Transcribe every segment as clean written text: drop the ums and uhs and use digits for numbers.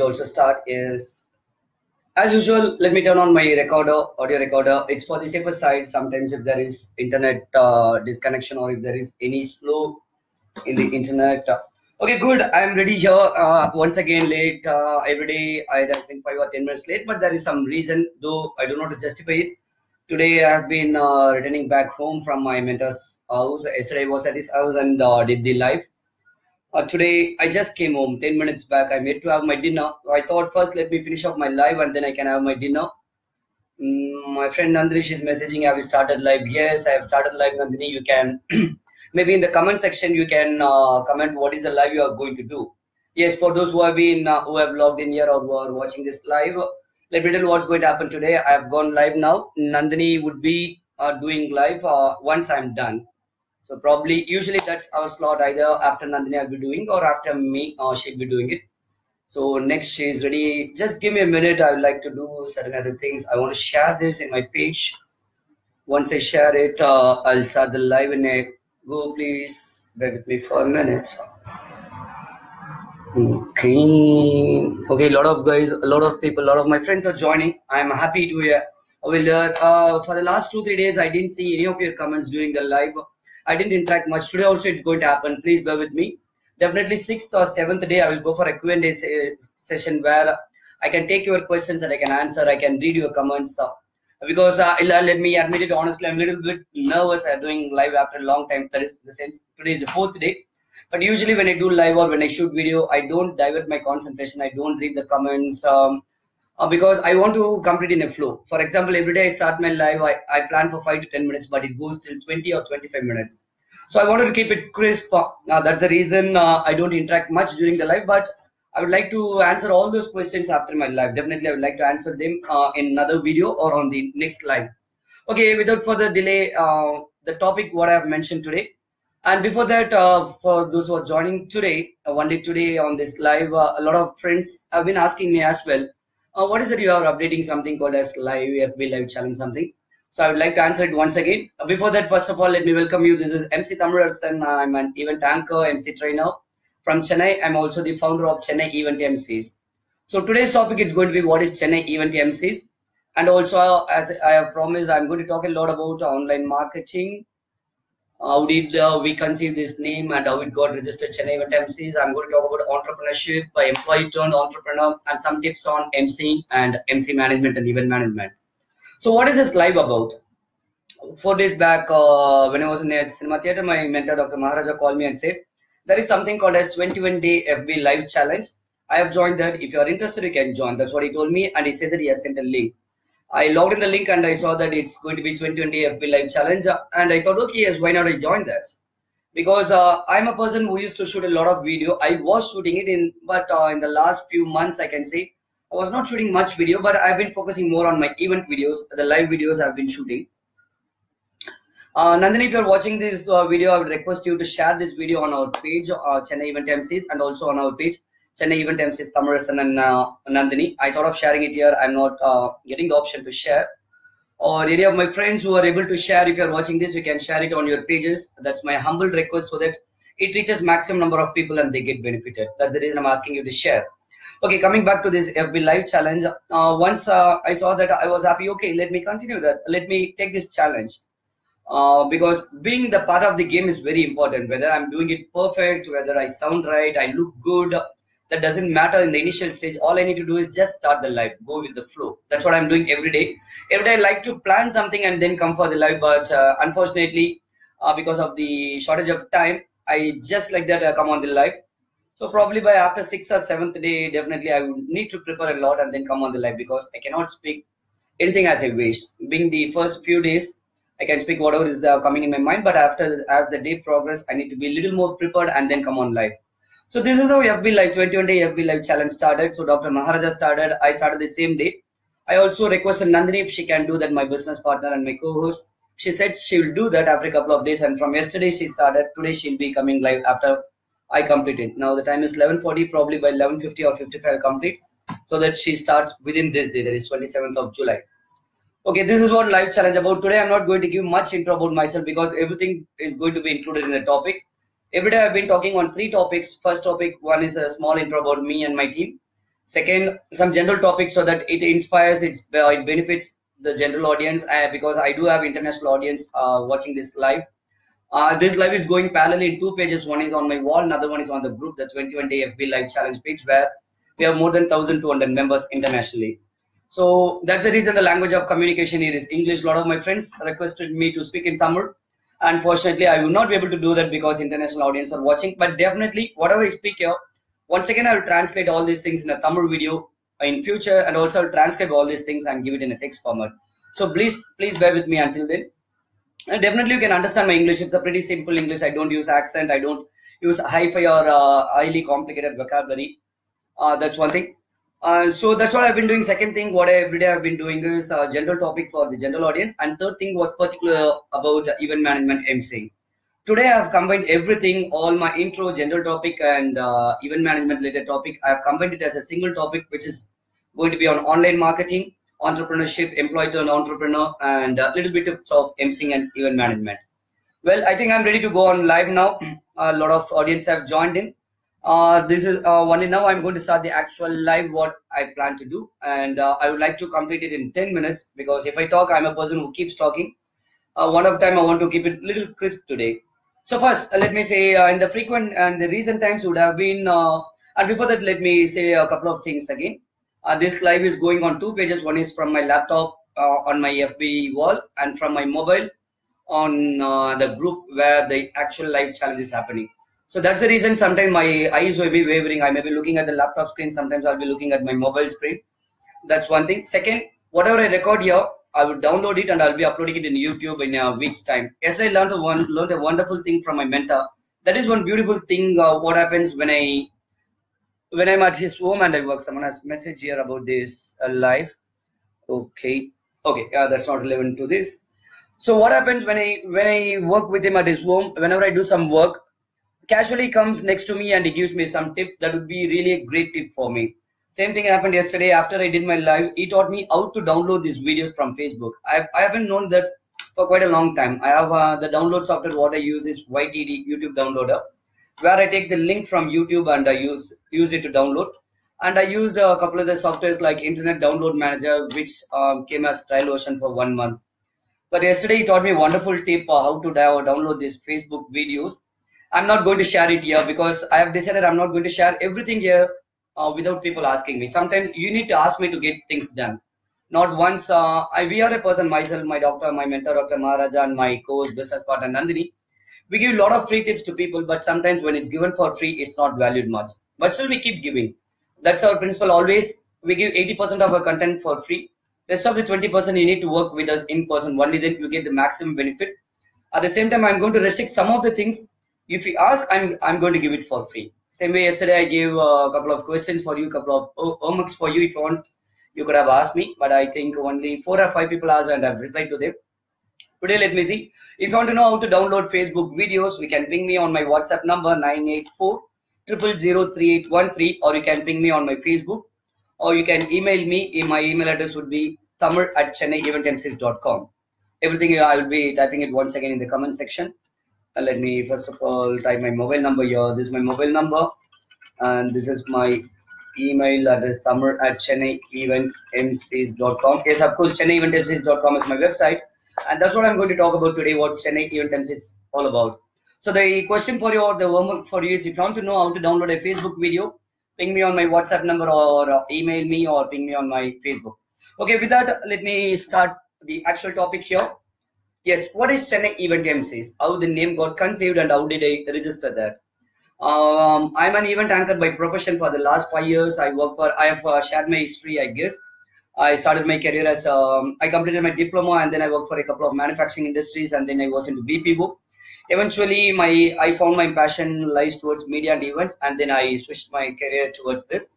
Also start is, as usual, let me turn on my audio recorder. It's for the safer side. Sometimes if there is internet disconnection or if there is any slow in the internet. Okay, good. I'm ready here. Once again, late. Every day I have been 5 or 10 minutes late, but there is some reason, though I do not justify it. Today I have been returning back home from my mentor's house. Yesterday I was at his house and did the live. Today I just came home 10 minutes back. I made to have my dinner. I thought first let me finish off my live and then I can have my dinner. My friend Nandhini, she's messaging, have you started live? Yes, I have started live, Nandhini. You can maybe in the comment section you can comment what is the live you are going to do. Yes, for those who have been who have logged in here or who are watching this live, let me tell you what's going to happen today. I have gone live now. Nandhini would be doing live once I'm done. So probably usually that's our slot, either after Nandhini I'll be doing or after me she'll be doing it. So next she is ready. Just give me a minute. I would like to do certain other things. I want to share this in my page. Once I share it, I'll start the live in a go. Please bear with me for a minute. Okay. Okay, a lot of guys, a lot of people, a lot of my friends are joining. I'm happy to hear. For the last 2-3 days, I didn't see any of your comments during the live. I didn't interact much. Today also it's going to happen. Please bear with me. Definitely 6th or 7th day, I will go for a Q&A session where I can take your questions and I can answer. I can read your comments. Because let me admit it honestly, I'm a little bit nervous at doing live after a long time. That is the sense. Today is the 4th day. But usually when I do live or when I shoot video, I don't divert my concentration. I don't read the comments because I want to complete in a flow. For example, every day I start my live, I plan for 5 to 10 minutes, but it goes till 20 or 25 minutes. So I wanted to keep it crisp. That's the reason I don't interact much during the live, but I would like to answer all those questions after my live. Definitely, I would like to answer them in another video or on the next live. Okay, without further delay, the topic what I have mentioned today. And before that, for those who are joining today, one day today on this live, a lot of friends have been asking me as well, what is it you are updating something called as live, FB live challenge something. So I would like to answer it once again. Before that, first of all, let me welcome you. This is MC Thamizharasan. I'm an event anchor, MC trainer from Chennai. I'm also the founder of Chennai Event Emcees. So today's topic is going to be what is Chennai Event Emcees. And also, as I have promised, I'm going to talk a lot about online marketing. How did we conceive this name and how it got registered Chennai Event Emcees. I'm going to talk about entrepreneurship by employee turned entrepreneur and some tips on MC and MC management and event management. So what is this live about? 4 days back, when I was in a cinema theater, my mentor, Dr. Maharaja, called me and said, there is something called as 21-day FB live challenge. I have joined that. If you are interested, you can join. That's what he told me. And he said that he has sent a link. I logged in the link and I saw that it's going to be 21-day FB live challenge. And I thought, okay, yes, why not I join that? Because I'm a person who used to shoot a lot of video. I was shooting it but in the last few months, I can say, I was not shooting much video, but I've been focusing more on my event videos, the live videos I've been shooting. Nandhini, if you're watching this video, I would request you to share this video on our page, Chennai Event Emcees, and also on our page, Chennai Event Emcees, Thamizharasan and Nandhini. I thought of sharing it here. I'm not getting the option to share. Or any of my friends who are able to share, if you're watching this, you can share it on your pages. That's my humble request so that it reaches maximum number of people and they get benefited. That's the reason I'm asking you to share. Okay, coming back to this FB live challenge, once I saw that, I was happy. Okay, let me continue that. Let me take this challenge because being the part of the game is very important. Whether I'm doing it perfect, whether I sound right, I look good, that doesn't matter in the initial stage. All I need to do is just start the live, go with the flow. That's what I'm doing every day. Every day I like to plan something and then come for the live, but unfortunately, because of the shortage of time, I just like that come on the live. So probably by after 6th or 7th day, definitely I would need to prepare a lot and then come on the live because I cannot speak anything as I wish. Being the first few days, I can speak whatever is coming in my mind, but after as the day progress, I need to be a little more prepared and then come on live. So this is how FB Live 21-day FB Live challenge started. So Dr. Maharaja started. I started the same day. I also requested Nandhini if she can do that, my business partner and my co-host. She said she will do that after a couple of days, and from yesterday she started. Today she'll be coming live after I complete it. Now the time is 11:40, probably by 11:50 or 55 I'll complete, so that she starts within this day, that is 27th of July. Okay, this is what live challenge about. Today I'm not going to give much intro about myself because everything is going to be included in the topic. Every day I've been talking on 3 topics. First topic, one is a small intro about me and my team. Second, some general topics so that it inspires, it benefits the general audience, because I do have international audience watching this live. This live is going parallel in two pages. One is on my wall, another one is on the group, the 21-day FB Live Challenge page, where we have more than 1,200 members internationally. So that's the reason the language of communication here is English. A lot of my friends requested me to speak in Tamil. Unfortunately, I will not be able to do that because international audience are watching. But definitely, whatever I speak here, once again, I will translate all these things in a Tamil video in future, and also I'll transcribe all these things and give it in a text format. So please bear with me until then. And definitely you can understand my English. It's a pretty simple English. I don't use accent. I don't use hi-fi or highly complicated vocabulary. That's one thing. So that's what I've been doing. Second thing, what every day I've been doing is a general topic for the general audience. And third thing was particular about event management emceeing. Today I have combined everything, all my intro, general topic and event management related topic. I have combined it as a single topic, which is going to be on online marketing, entrepreneurship, employee turned entrepreneur, and a little bit of emceeing and event management. Well, I think I'm ready to go on live now. A lot of audience have joined in. This is only now I'm going to start the actual live what I plan to do, and I would like to complete it in 10 minutes because if I talk, I'm a person who keeps talking. One of time I want to keep it a little crisp today. So first, let me say in the frequent and the recent times would have been, and before that, let me say a couple of things again. This live is going on two pages. One is from my laptop on my FB wall, and from my mobile on the group where the actual live challenge is happening. So that's the reason sometimes my eyes will be wavering. I may be looking at the laptop screen. Sometimes I'll be looking at my mobile screen. That's one thing. Second, whatever I record here, I will download it and I'll be uploading it in YouTube in a week's time. Yesterday I learned a wonderful thing from my mentor. That is one beautiful thing. What happens when I'm at his home and I work. Someone has message here about this live. Okay, that's not relevant to this. So what happens when I work with him at his home? Whenever I do some work, casually comes next to me and he gives me some tip. That would be really a great tip for me. Same thing happened yesterday after I did my live. He taught me how to download these videos from Facebook. I haven't known that for quite a long time. I have the download software. What I use is YTD, YouTube Downloader, where I take the link from YouTube and I use it to download. And I used a couple of the softwares like Internet Download Manager, which came as trial version for 1 month. But yesterday he taught me a wonderful tip how to download these Facebook videos. I'm not going to share it here because I have decided I'm not going to share everything here without people asking me. Sometimes you need to ask me to get things done. Not once. We are a person, myself, my doctor, my mentor, Dr. Maharaja, and my coach, business partner, Nandhini. We give a lot of free tips to people, but sometimes when it's given for free, it's not valued much. But still we keep giving. That's our principle always. We give 80% of our content for free. Rest of the 20% you need to work with us in person. Only then you get the maximum benefit. At the same time, I'm going to restrict some of the things. If you ask, I'm going to give it for free. Same way yesterday I gave a couple of questions for you, a couple of homeworks for you. If you want, you could have asked me, but I think only 4 or 5 people asked and I've replied to them. Today, let me see. If you want to know how to download Facebook videos, we can ping me on my WhatsApp number 984 000 3813, or you can ping me on my Facebook, or you can email me. My email address would be thamizharasan@chennaieventmcs.com. Everything I will be typing it once again in the comment section. Let me first of all type my mobile number here. This is my mobile number, and this is my email address, thamizharasan@chennaieventmcs.com. Yes, of course, chennaieventmcs.com is my website, and that's what I'm going to talk about today. What Chennai Event Emcee is all about. So the question for you or the homework for you is, if you want to know how to download a Facebook video, ping me on my WhatsApp number or email me or ping me on my Facebook. Okay, with that, let me start the actual topic here. Yes, what is Chennai Event Emcees? How the name got conceived and how did I register that? I'm an event anchor by profession for the last 5 years. I have shared my history, I guess. I started my career as, I completed my diploma and then I worked for a couple of manufacturing industries and then I was into BPO. Eventually, I found my passion lies towards media and events, and then I switched my career towards this.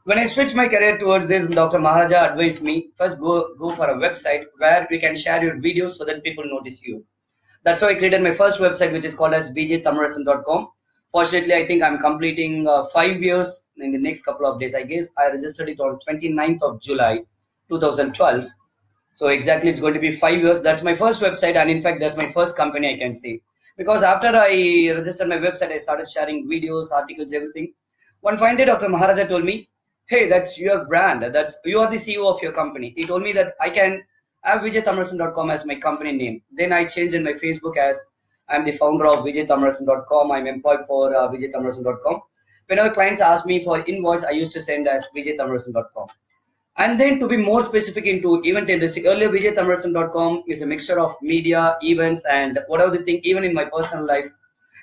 When I switched my career towards this, Dr. Maharaja advised me, first go for a website where you can share your videos so that people notice you. That's how I created my first website, which is called as Vijay.com. Fortunately, I think I'm completing 5 years in the next couple of days. I guess I registered it on 29th of July, 2012. So exactly, it's going to be 5 years. That's my first website, and in fact, that's my first company, I can say. Because after I registered my website, I started sharing videos, articles, everything. One fine day, Dr. Maharaja told me, hey, that's your brand. That's you are the CEO of your company. He told me that I can have Thamizharasan.com as my company name. Then I changed in my Facebook as I'm the founder of Thamizharasan.com. I'm employed for Thamizharasan.com. Whenever clients ask me for invoice, I used to send as Thamizharasan.com. And then to be more specific into event industry, earlier Thamizharasan.com is a mixture of media, events, and whatever the thing, even in my personal life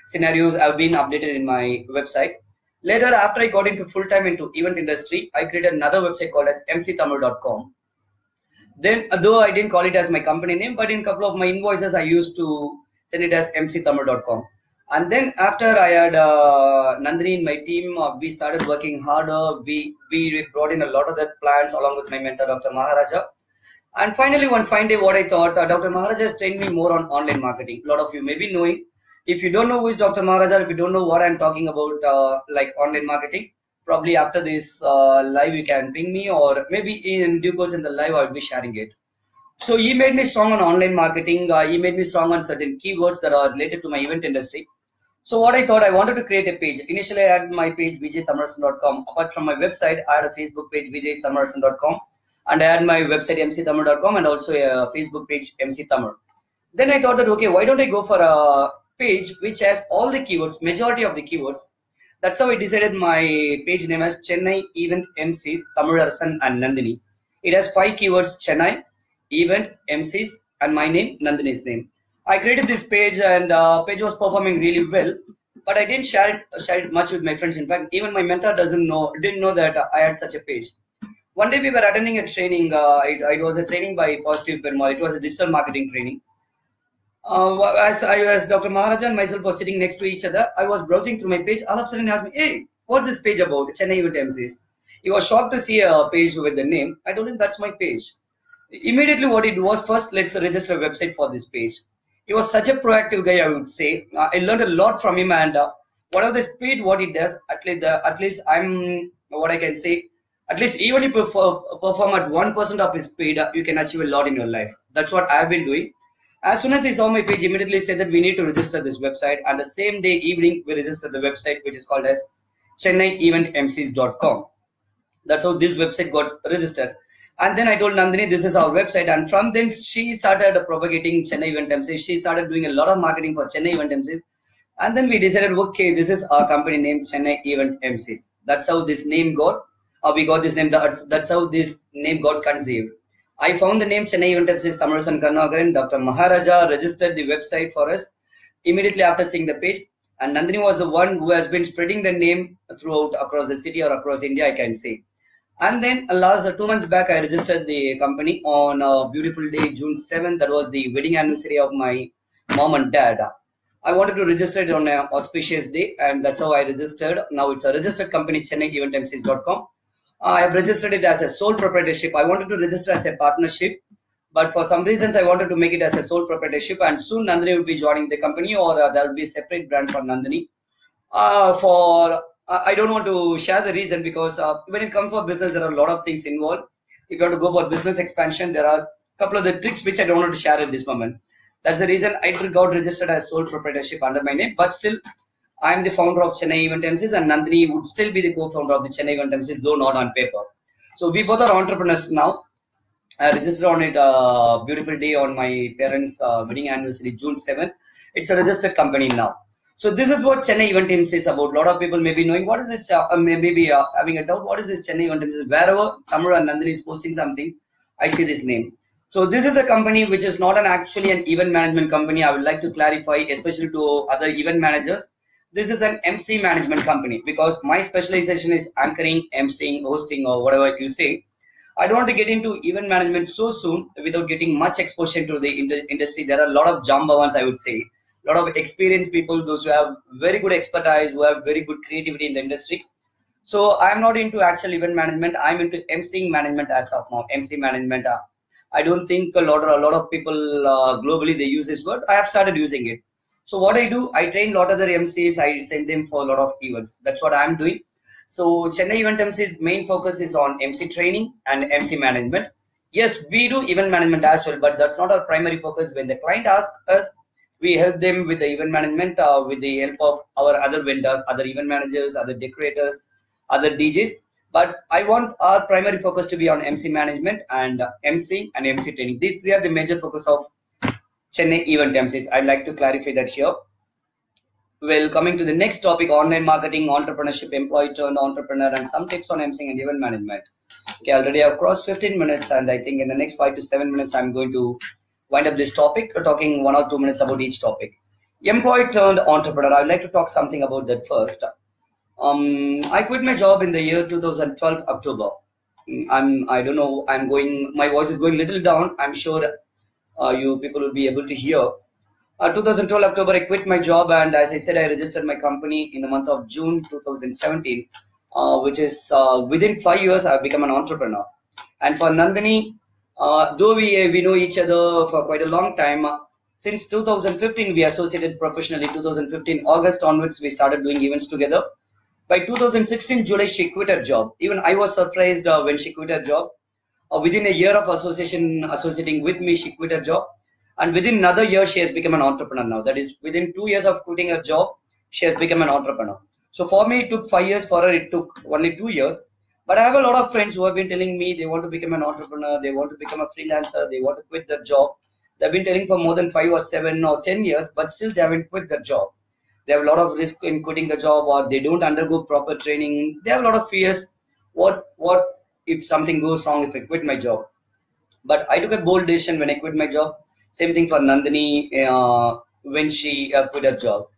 scenarios have been updated in my website. Later, after I got into full time into event industry, I created another website called as mctamil.com. Then, though I didn't call it as my company name, but in a couple of my invoices, I used to send it as mctamil.com. And then after I had Nandhini in my team, we started working harder. We brought in a lot of the plans along with my mentor, Dr. Maharaja. And finally, one fine day, what I thought, Dr. Maharaja has trained me more on online marketing. A lot of you may be knowing. If you don't know who is Dr. Maharaja, if you don't know what I'm talking about, like online marketing, probably after this live, you can ping me, or maybe in due course in the live, I'll be sharing it. So he made me strong on online marketing. He made me strong on certain keywords that are related to my event industry. So what I thought, I wanted to create a page. Initially, I had my page vijaythamizharasan.com. Apart from my website, I had a Facebook page vijaythamizharasan.com, and I had my website mctamil.com and also a Facebook page mctamil. Then I thought that, okay, why don't I go for a page which has all the keywords, majority of the keywords. That's how I decided my page name as Chennai Event Emcees, Thamizharasan and Nandhini. It has 5 keywords: Chennai, Event, Emcees, and my name, Nandhini's name. I created this page, and page was performing really well, but I didn't share it much with my friends. In fact, even my mentor didn't know that I had such a page. One day we were attending a training. It was a training by Positive Perma. It was a digital marketing training. As Dr. Maharaja and myself were sitting next to each other, I was browsing through my page. All of a sudden, he asked me, "Hey, what's this page about? Chennai Event Emcees." He was shocked to see a page with the name. I told him that's my page. Immediately, what he did was, first, let's register a website for this page. He was such a proactive guy, I would say. I learned a lot from him, and whatever the speed, what he does, at least I'm what I can say. At least even if you perform at 1% of his speed, you can achieve a lot in your life. That's what I've been doing. As soon as he saw my page, immediately said that we need to register this website. And the same day evening, we registered the website, which is called as ChennaiEventMCs.com. That's how this website got registered. And then I told Nandhini, this is our website. And from then, she started propagating Chennai Event Emcees. She started doing a lot of marketing for Chennai Event Emcees. And then we decided, okay, this is our company name, Chennai Event Emcees. That's how this name got. We got this name. That's how this name got conceived. I found the name Chennai Event Emcees, Thamizharasan Karunakaran. Dr. Maharaja registered the website for us immediately after seeing the page. And Nandhini was the one who has been spreading the name throughout across the city or across India, I can say. And then last 2 months back, I registered the company on a beautiful day, June 7th. That was the wedding anniversary of my mom and dad. I wanted to register it on an auspicious day, and that's how I registered. Now it's a registered company, ChennaiEventMCs.com. I have registered it as a sole proprietorship. I wanted to register as a partnership, but for some reasons I wanted to make it as a sole proprietorship, and soon Nandhini will be joining the company, or there will be a separate brand for Nandhini. I don't want to share the reason, because when it comes for business, there are a lot of things involved. If you want to go for business expansion, there are a couple of the tricks which I don't want to share at this moment. That's the reason I got registered as sole proprietorship under my name, but still I am the founder of Chennai Event Emcees, and Nandhini would still be the co-founder of the Chennai Event Emcees, though not on paper. So we both are entrepreneurs now. I registered on it beautiful day on my parents' wedding anniversary, June 7th. It's a registered company now. So this is what Chennai Event Emcee is about. A lot of people may be knowing what is this, maybe having a doubt, what is this Chennai Event Emcee? Wherever Tamil and Nandhini is posting something, I see this name. So this is a company which is not actually an event management company. I would like to clarify, especially to other event managers. This is an MC management company, because my specialization is anchoring, emceeing, hosting, or whatever you say. I don't want to get into event management so soon without getting much exposure to the industry. There are a lot of jambavans, I would say. A lot of experienced people, those who have very good expertise, who have very good creativity in the industry. So I'm not into actual event management. I'm into emceeing management as of now. MC management. I don't think a lot of people globally they use this word. I have started using it. So what I do, I train a lot of other MCs. I send them for a lot of events. That's what I'm doing. So Chennai Event Emcee's main focus is on MC training and MC management. Yes, we do event management as well, but that's not our primary focus. When the client asks us, we help them with the event management with the help of our other vendors, other event managers, other decorators, other DJs. But I want our primary focus to be on MC management and MC and MC training. These three are the major focus of Chennai event MCs. I'd like to clarify that here. Well, coming to the next topic, online marketing, entrepreneurship, employee turned entrepreneur, and some tips on MC and event management. Okay, already I've crossed 15 minutes, and I think in the next 5 to 7 minutes, I'm going to wind up this topic, talking 1 or 2 minutes about each topic. Employee turned entrepreneur. I'd like to talk something about that first. I quit my job in the year 2012 October. I don't know. My voice is going a little down. I'm sure you people will be able to hear. 2012 October, I quit my job, and as I said, I registered my company in the month of June 2017, which is within 5 years, I've become an entrepreneur. And for Nandhini, though we know each other for quite a long time, since 2015 we associated professionally. 2015 August onwards, we started doing events together. By 2016 July, she quit her job. Even I was surprised when she quit her job. Within a year of associating with me, she quit her job. And within another year, she has become an entrepreneur now. That is, within 2 years of quitting her job, she has become an entrepreneur. So for me, it took 5 years. For her, it took only 2 years. But I have a lot of friends who have been telling me they want to become an entrepreneur, they want to become a freelancer, they want to quit their job. They've been telling for more than 5 or 7 or 10 years, but still they haven't quit their job. They have a lot of risk in quitting the job, or they don't undergo proper training. They have a lot of fears. What if something goes wrong if I quit my job? But I took a bold decision when I quit my job. Same thing for Nandhini when she quit her job.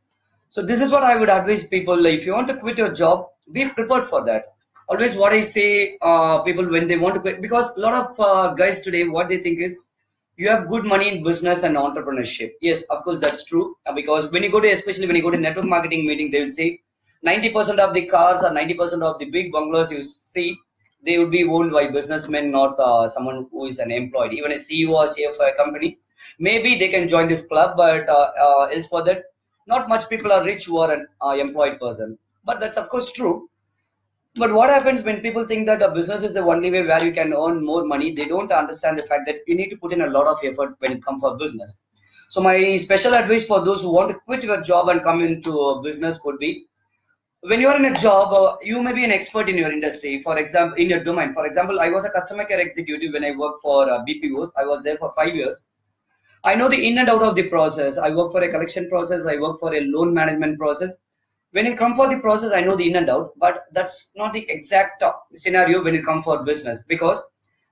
So this is what I would advise people. If you want to quit your job, be prepared for that. Always what I say, people when they want to quit, because a lot of guys today, what they think is, you have good money in business and entrepreneurship. Yes, of course, that's true. Because when you go to, especially when you go to network marketing meeting, they will say 90% of the cars or 90% of the big bungalows you see, they would be owned by businessmen, not someone who is an employee. Even a CEO or CFO of a company, maybe they can join this club, but else for that, not much people are rich who are an employed person. But that's of course true. But what happens when people think that a business is the only way where you can earn more money? They don't understand the fact that you need to put in a lot of effort when it comes for business. So my special advice for those who want to quit your job and come into a business would be, when you are in a job, you may be an expert in your industry, for example, in your domain. For example, I was a customer care executive when I worked for BPOs. I was there for 5 years. I know the in and out of the process. I work for a collection process. I work for a loan management process. When it comes for the process, I know the in and out, but that's not the exact scenario when it comes for business. Because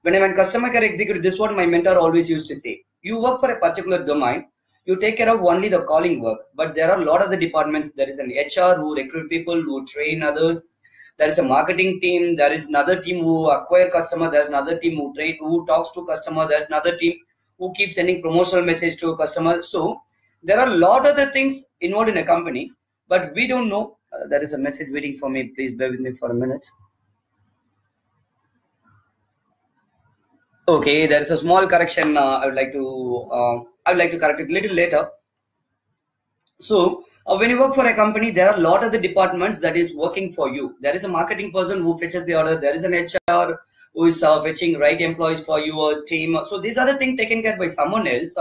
when I'm a customer care executive, this is what my mentor always used to say. You work for a particular domain, you take care of only the calling work, but there are a lot of the departments. There is an HR who recruit people, who train others. There is a marketing team. There is another team who acquire customer. There's another team who talks to customer. There's another team who keeps sending promotional message to customers. So there are a lot of the things involved in a company. But we don't know. There is a message waiting for me. Please bear with me for a minute. Okay, there is a small correction. I would like to correct it a little later. So when you work for a company, there are a lot of the departments that is working for you. There is a marketing person who fetches the order. There is an HR who is fetching right employees for your team. So these are the things taken care by someone else.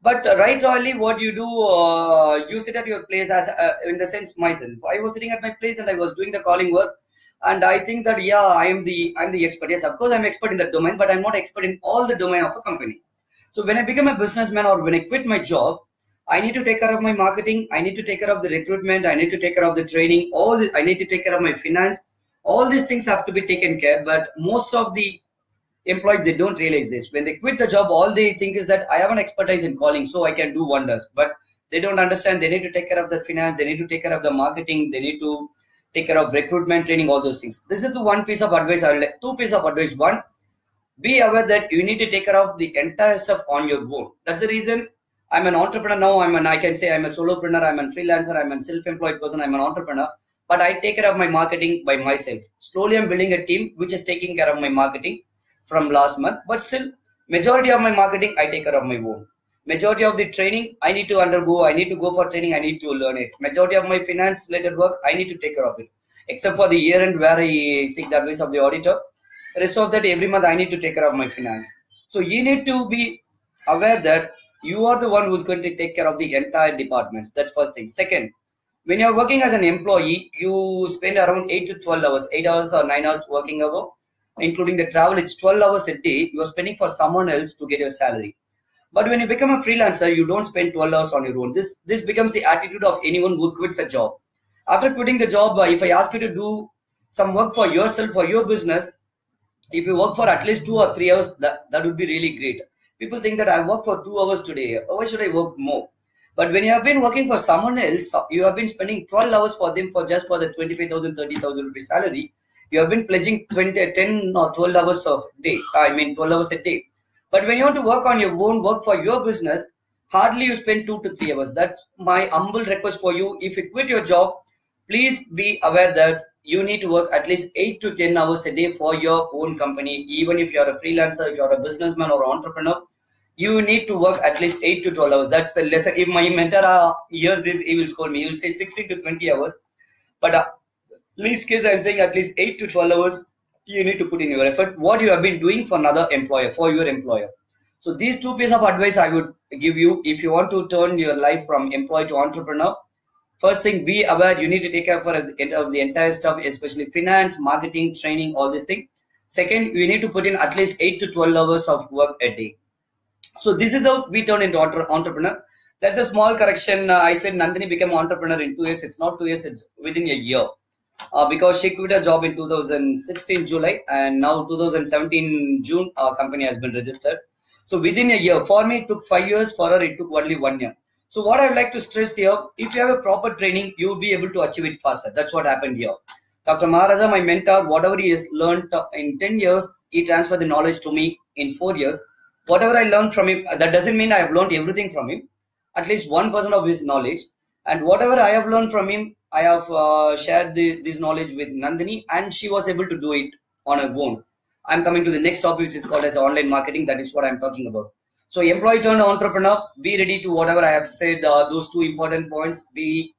But right, Royally, what you do, you sit at your place as in the sense myself. I was sitting at my place and I was doing the calling work, and I think that yeah, I'm the expert. Yes, of course, I'm expert in that domain, but I'm not expert in all the domain of a company. So when I become a businessman or when I quit my job, I need to take care of my marketing. I need to take care of the recruitment. I need to take care of the training. I need to take care of my finance. All these things have to be taken care. But most of the employees, they don't realize this. When they quit the job, all they think is that I have an expertise in calling, so I can do wonders. But they don't understand they need to take care of the finance, they need to take care of the marketing, they need to take care of recruitment, training, all those things. This is one piece of advice. I will like two pieces of advice. One, be aware that you need to take care of the entire stuff on your own. That's the reason I'm an entrepreneur now. I can say I'm a solopreneur, I'm a freelancer, I'm a self-employed person, I'm an entrepreneur. But I take care of my marketing by myself. Slowly I'm building a team which is taking care of my marketing from last month, but still majority of my marketing I take care of my own. Majority of the training I need to undergo, I need to go for training, I need to learn it. Majority of my finance related work I need to take care of it, except for the year end where I seek the advice of the auditor. Rest of that, every month I need to take care of my finance. So you need to be aware that you are the one who's going to take care of the entire departments. That's first thing. Second, When you're working as an employee, you spend around 8 to 12 hours, 8 hours or 9 hours working hour, including the travel. It's 12 hours a day. You're spending for someone else to get your salary. But when you become a freelancer, you don't spend 12 hours on your own. This becomes the attitude of anyone who quits a job. After quitting the job, if I ask you to do some work for yourself, for your business, if you work for at least 2 or 3 hours, that would be really great. People think that I work for 2 hours today. Why should I work more? But when you have been working for someone else, you have been spending 12 hours for them for just for the 25,000, 30,000 rupees salary. You have been pledging 10 or 12 hours of day. 12 hours a day. But when you want to work on your own, work for your business, hardly you spend 2 to 3 hours. That's my humble request for you. If you quit your job, please be aware that you need to work at least 8 to 10 hours a day for your own company. Even if you're a freelancer, if you're a businessman or entrepreneur, you need to work at least 8 to 12 hours. That's the lesson. If my mentor hears this, he will scold me. He will say 16 to 20 hours. But least case, I'm saying at least 8 to 12 hours you need to put in your effort. What you have been doing for another employer, for your employer. So these two pieces of advice I would give you if you want to turn your life from employee to entrepreneur. First thing, be aware. You need to take care of the entire stuff, especially finance, marketing, training, all these things. Second, you need to put in at least 8 to 12 hours of work a day. So this is how we turn into entrepreneur. That's a small correction. I said Nandhini became entrepreneur in 2 years. It's not 2 years. It's within a year. Because she quit her job in 2016 July and now 2017 June our company has been registered. So within a year, for me it took 5 years, for her it took only 1 year. So what I would like to stress here, if you have a proper training, you will be able to achieve it faster. That's what happened here. Dr. Maharaja, my mentor, whatever he has learned in 10 years, he transferred the knowledge to me in 4 years. Whatever I learned from him, that doesn't mean I have learned everything from him, at least 1% of his knowledge. And whatever I have learned from him, I have shared this knowledge with Nandhini, and she was able to do it on her own. I'm coming to the next topic, which is called as online marketing. That is what I'm talking about. So employee turned entrepreneur, be ready to whatever I have said, those two important points. Be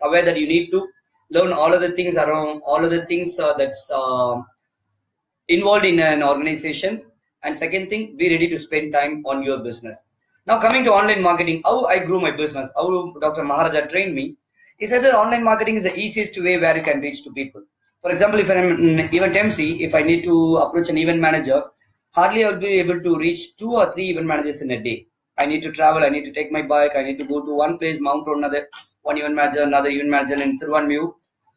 aware that you need to learn all of the things around, all of the things that's involved in an organization. And second thing, be ready to spend time on your business. Now coming to online marketing, how I grew my business, how Dr. Maharaja trained me. He said that online marketing is the easiest way where you can reach to people. For example, if I'm an event MC, if I need to approach an event manager, hardly I'll be able to reach 2 or 3 event managers in a day. I need to travel, I need to take my bike, I need to go to one place, Mount Road, one event manager, another event manager in Thiruvanmiyur.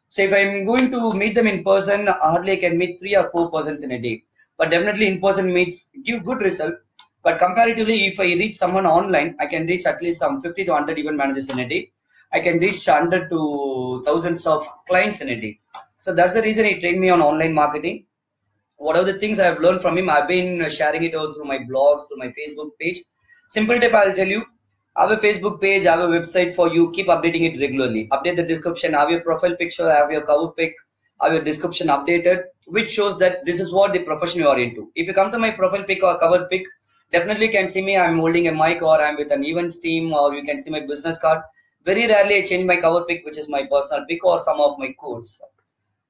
So if I'm going to meet them in person, hardly I can meet 3 or 4 persons in a day. But definitely in-person meets give good result. But comparatively, if I reach someone online, I can reach at least some 50 to 100 event managers in a day. I can reach 100 to thousands of clients in a day. So that's the reason he trained me on online marketing. What are the things I have learned from him? I've been sharing it out through my blogs, through my Facebook page. Simple tip I'll tell you. Have a Facebook page, have a website for you. Keep updating it regularly. Update the description. Have your profile picture, have your cover pic, have your description updated, which shows that this is what the profession you are into. If you come to my profile pic or cover pic, definitely you can see me. I'm holding a mic or I'm with an events team, or you can see my business card. Very rarely I change my cover pic, which is my personal pic or some of my codes.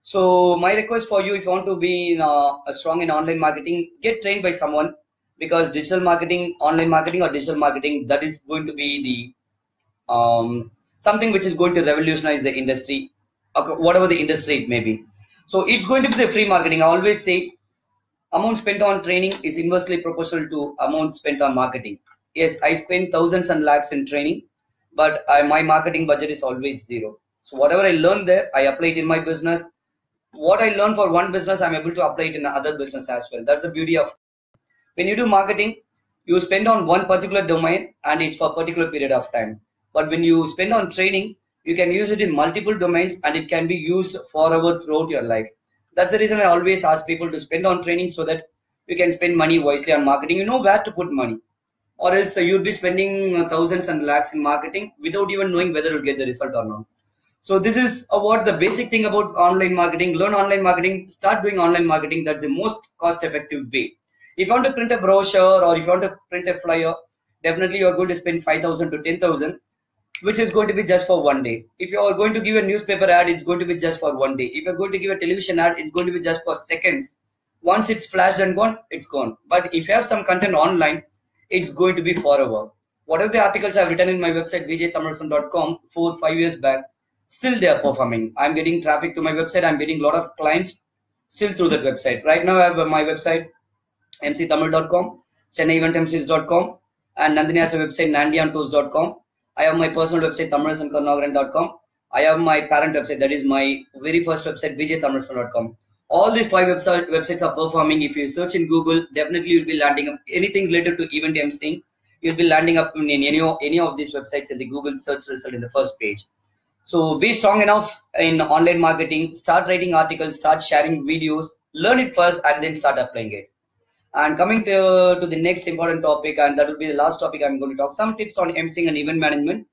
So my request for you, if you want to be strong in online marketing, get trained by someone, because digital marketing, online marketing or digital marketing, that is going to be the something which is going to revolutionize the industry, whatever the industry it may be. So it's going to be the free marketing. I always say amount spent on training is inversely proportional to amount spent on marketing. Yes, I spend thousands and lakhs in training, but my marketing budget is always zero. So whatever I learned there, I apply it in my business. What I learned for one business, I'm able to apply it in another business as well. That's the beauty of when you do marketing, you spend on one particular domain and it's for a particular period of time. But when you spend on training, you can use it in multiple domains and it can be used forever throughout your life. That's the reason I always ask people to spend on training, so that you can spend money wisely on marketing. You know where to put money, or else you'll be spending thousands and lakhs in marketing without even knowing whether you'll get the result or not. So this is what the basic thing about online marketing. Learn online marketing, start doing online marketing. That's the most cost effective way. If you want to print a brochure or if you want to print a flyer, definitely you're going to spend 5,000 to 10,000, which is going to be just for one day. If you are going to give a newspaper ad, it's going to be just for one day. If you're going to give a television ad, it's going to be just for seconds. Once it's flashed and gone, it's gone. But if you have some content online, it's going to be forever. Whatever the articles I've written in my website, vijaythamizharasan.com 4-5 years back, Still they are performing. I'm getting traffic to my website. I'm getting a lot of clients still through that website. Right now I have my website mctamil.com, chennaieventmcs.com, and Nandhini has a website nandiantours.com. I have my personal website Karunakaran.com. I have my parent website, that is my very first website Vijay Tamil.com. All these five websites are performing. If you search in Google, definitely you'll be landing up anything related to event emceeing. You'll be landing up in any of these websites in the Google search result in the first page. So be strong enough in online marketing. Start writing articles, start sharing videos, learn it first, and then start applying it. And coming to the next important topic, and that will be the last topic I'm going to talk, some tips on emceeing and event management.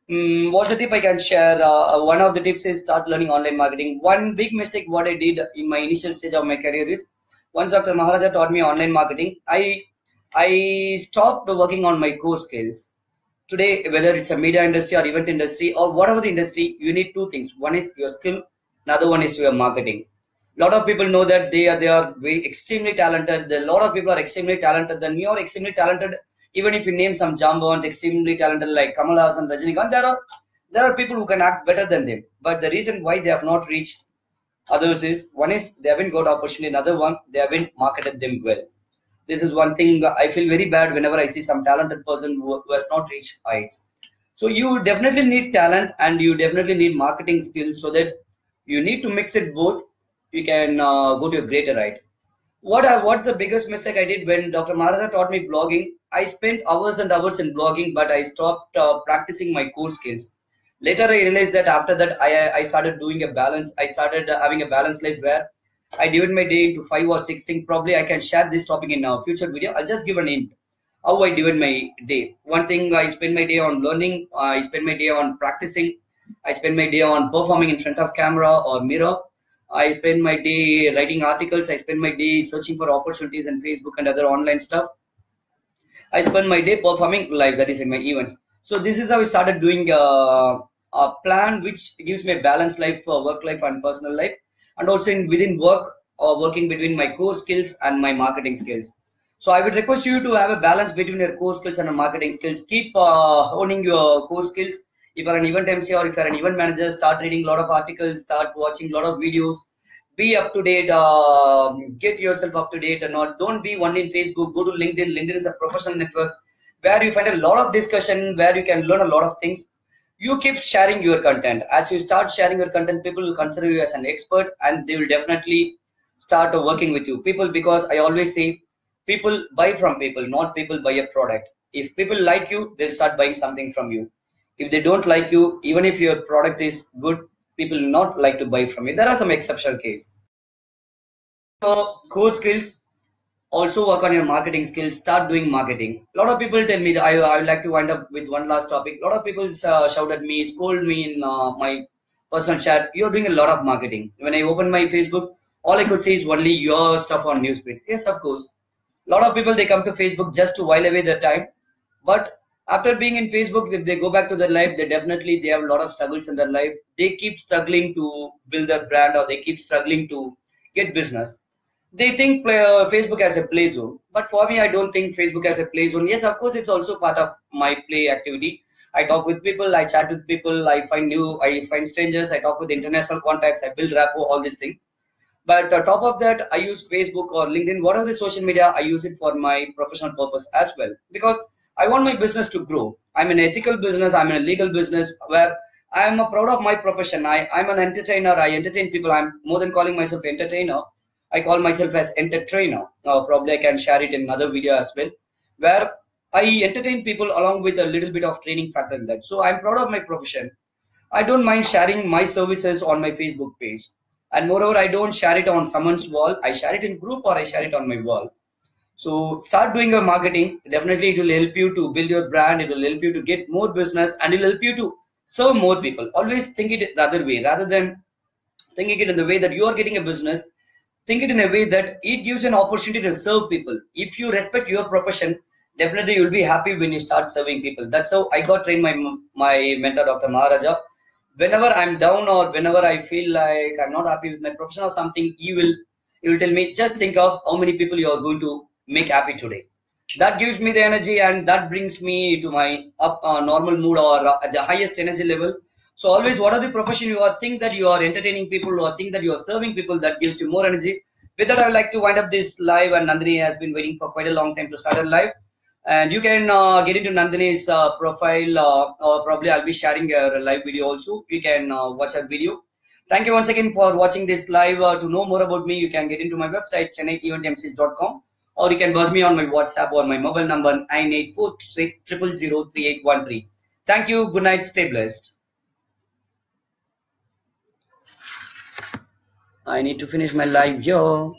What's the tip I can share? One of the tips is start learning online marketing. One big mistake what I did in my initial stage of my career is, once Dr. Maharaja taught me online marketing, I stopped working on my core skills. Today, whether it's a media industry or event industry or whatever the industry, you need two things. One is your skill, another one is your marketing. A lot of people know that they are very extremely talented. A lot of people are extremely talented. Then you are extremely talented. Even if you name some jambons, extremely talented like Kamal Hassan, Rajinikanth, there are people who can act better than them. But the reason why they have not reached others is, one is they haven't got opportunity. Another one, they haven't marketed them well. This is one thing I feel very bad whenever I see some talented person who has not reached heights. So you definitely need talent and you definitely need marketing skills, so that you need to mix it both. You can go to a greater height. What's the biggest mistake I did when Dr. Maharaja taught me blogging? I spent hours and hours in blogging, but I stopped practicing my core skills. Later I realized that after that I started doing a balance. I started having a balanced life where I divide my day into 5 or 6 things. Probably I can share this topic in a future video. I'll just give an hint how I divide my day. One thing, I spend my day on learning. I spend my day on practicing. I spend my day on performing in front of camera or mirror. I spend my day writing articles. I spend my day searching for opportunities in Facebook and other online stuff. I spend my day performing live, that is in my events. So this is how I started doing a plan which gives me a balanced life for work life and personal life, and also within work or working between my core skills and my marketing skills. So I would request you to have a balance between your core skills and your marketing skills. Keep honing your core skills. If you're an event MC or if you're an event manager, start reading a lot of articles, start watching a lot of videos, be up to date, get yourself up to date, and not don't be only in Facebook. Go to LinkedIn. LinkedIn is a professional network where you find a lot of discussion, where you can learn a lot of things. You keep sharing your content. As you start sharing your content, people will consider you as an expert, and they will definitely start working with you. People, because I always say, people buy from people, not people buy a product. If people like you, they'll start buying something from you. If they don't like you, even if your product is good, people will not like to buy from you. There are some exceptional cases. So core skills, also work on your marketing skills. Start doing marketing. A lot of people tell me that I would like to wind up with one last topic. A lot of people shout at me, scold me in my personal chat. You're doing a lot of marketing. When I open my Facebook, all I could see is only your stuff on newsprint. Yes, of course. A lot of people, they come to Facebook just to while away their time, but after being in Facebook, if they go back to their life, they have a lot of struggles in their life. They keep struggling to build their brand, or they keep struggling to get business. They think Facebook as a play zone, but for me, I don't think Facebook as a play zone. Yes, of course, it's also part of my play activity. I talk with people, I chat with people, I find strangers, I talk with international contacts, I build rapport, all these things. But on top of that, I use Facebook or LinkedIn, whatever the social media, I use it for my professional purpose as well, because I want my business to grow. I'm an ethical business. I'm in a legal business where I'm proud of my profession. I'm an entertainer. I entertain people. I'm more than calling myself entertainer. I call myself as entertainer. Probably I can share it in another video as well, where I entertain people along with a little bit of training factor in that. So I'm proud of my profession. I don't mind sharing my services on my Facebook page. And moreover, I don't share it on someone's wall. I share it in group, or I share it on my wall. So start doing your marketing. Definitely it will help you to build your brand. It will help you to get more business, and it will help you to serve more people. Always think it the other way, rather than thinking it in the way that you are getting a business. Think it in a way that it gives you an opportunity to serve people. If you respect your profession, definitely you'll be happy when you start serving people. That's how I got trained my mentor, Dr. Maharaja. Whenever I'm down or whenever I feel like I'm not happy with my profession or something, he will tell me, just think of how many people you are going to make happy today. That gives me the energy, and that brings me to my normal mood, or at the highest energy level, So always, what are the profession you are think that you are entertaining people or think that you are serving people that gives you more energy. With that, I would like to wind up this live, and Nandhini has been waiting for quite a long time to start her live. And you can get into Nandhini's profile, or probably I'll be sharing a live video also. You can watch her video. Thank you once again for watching this live. To know more about me, you can get into my website, ChennaiEventMCs.com, or you can buzz me on my WhatsApp or my mobile number 9843003813. Thank you. Good night. Stay blessed. I need to finish my live here.